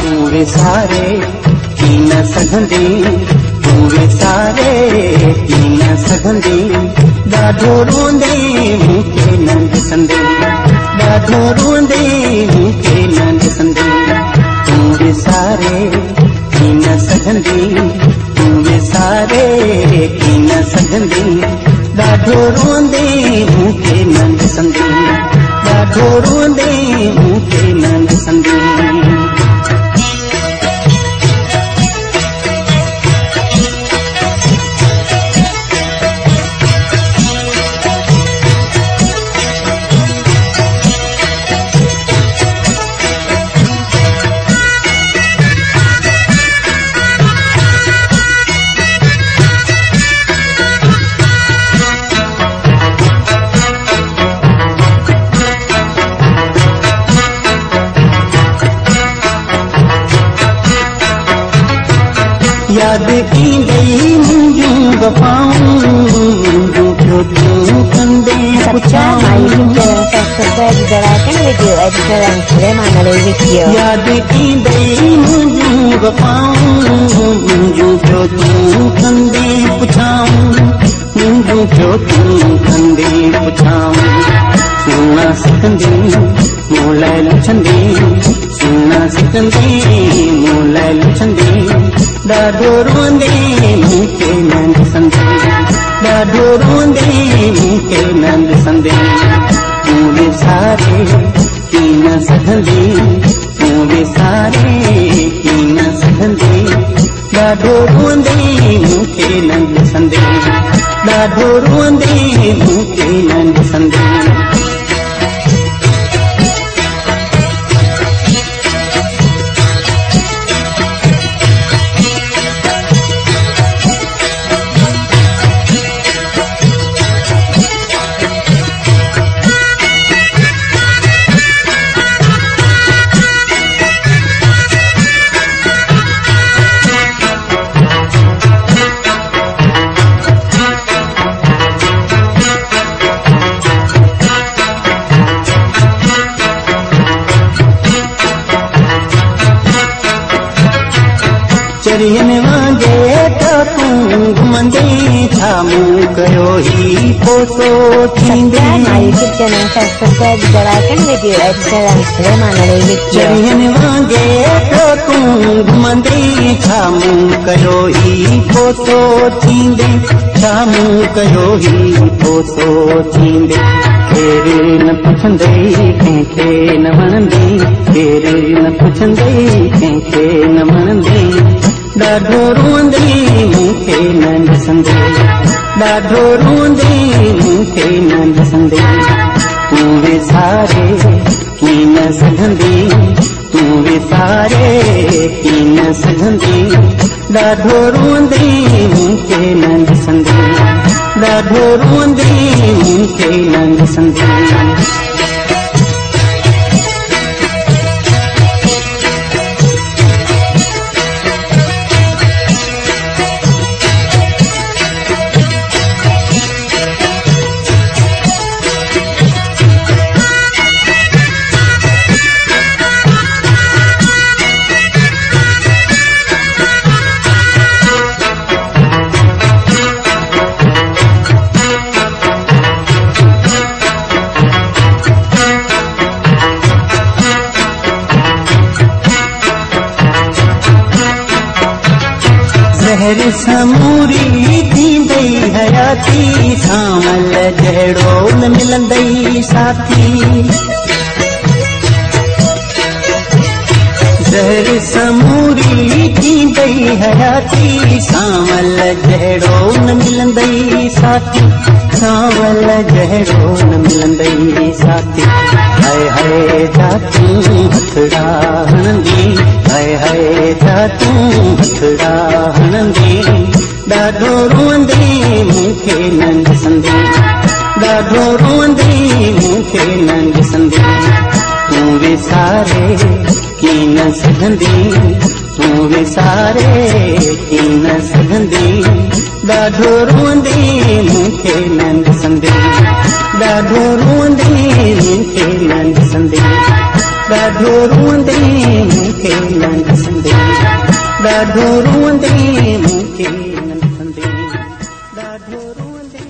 तू विसारे थी न सघंदी, तू विसारे थी न सघंदी। ॾाढो रोंदे मूंखे न ॾिसंदे, ॾाढो रोंदे मूंखे न ॾिसंदे। तू विसारे थी न सघंदी, तू विसारे थी न सघंदी। ॾाढो रोंदे मूंखे न ॾिसंदे, ॾाढो रोंदे मूंखे न ॾिसंदे। याद ईंदई मुंहिंजूं वफ़ाऊं, मुंहिंजूं पियो तूं कंदे याद ईंदई मुंहिंजूं वफ़ाऊं, मुंहिंजूं पियो तूं कंदे पुछाऊं, मुंहिंजूं पियो तूं कंदे पुछाऊं। सुना सिकंदी मूं लाइ लुछंदी, सुना सिकंदी मूं लाइ लुछंदी। ॾाढो रोंदे मूंखे न ॾिसंदे, ॾाढो रोंदे मूंखे न ॾिसंदे। तू विसारे थी न सघंदी, तू विसारे थी न सघंदी। ॾाढो रोंदे मूंखे न ॾिसंदे, ॾाढो रोंदे मूंखे न ॾिसंदे। चरियन वांगे त तूं घुमंदे, छा मूं कयो ही पोसो थींदे। चरियन वांगे त तूं घुमंदे, छा मूं कयो ही पोसो थींदे, छा मूं कयो ही पोसो थींदे। केरु न पुछंदे कंहिंखे न वणंदे, केरु न पुछंदे कंहिंखे न वणंदे। ॾाढो रोंदे मूंखे न ॾिसंदे, ॾाढो रोंदे मूंखे न ॾिसंदे। तू विसारे थी न सघंदी, तू विसारे थी न सघंदी। ॾाढो रोंदे मूंखे न ॾिसंदे, ॾाढो रोंदे मूंखे न ॾिसंदे। ज़हर समूरी थींदई हयाती, सामल जहिड़ो न मिलंदई साथी। ज़हर समूरी थींदई हयाती, सामल जहिड़ो न मिलंदई साथी, सामल जहिड़ो न मिलंदई साथी। हाय हाय जा तूं हथड़ा हणंदी, हाय हाय जा तूं हथड़ा हणंदी। ॾाढो रोंदे मूंखे न ॾिसंदे, ॾाढो रोंदे मूंखे न ॾिसंदे। तू विसारे थी न सघंदी, तू विसारे थी न सघंदी। ॾाढो रोंदे मूंखे न ॾिसंदे, ॾाढो रोंदे मूंखे न ॾिसंदे, ॾाढो रोंदे मूंखे न ॾिसंदे। ॾाढो रोंदे मूंखे न ॾिसंदे ॾाढो रोंदे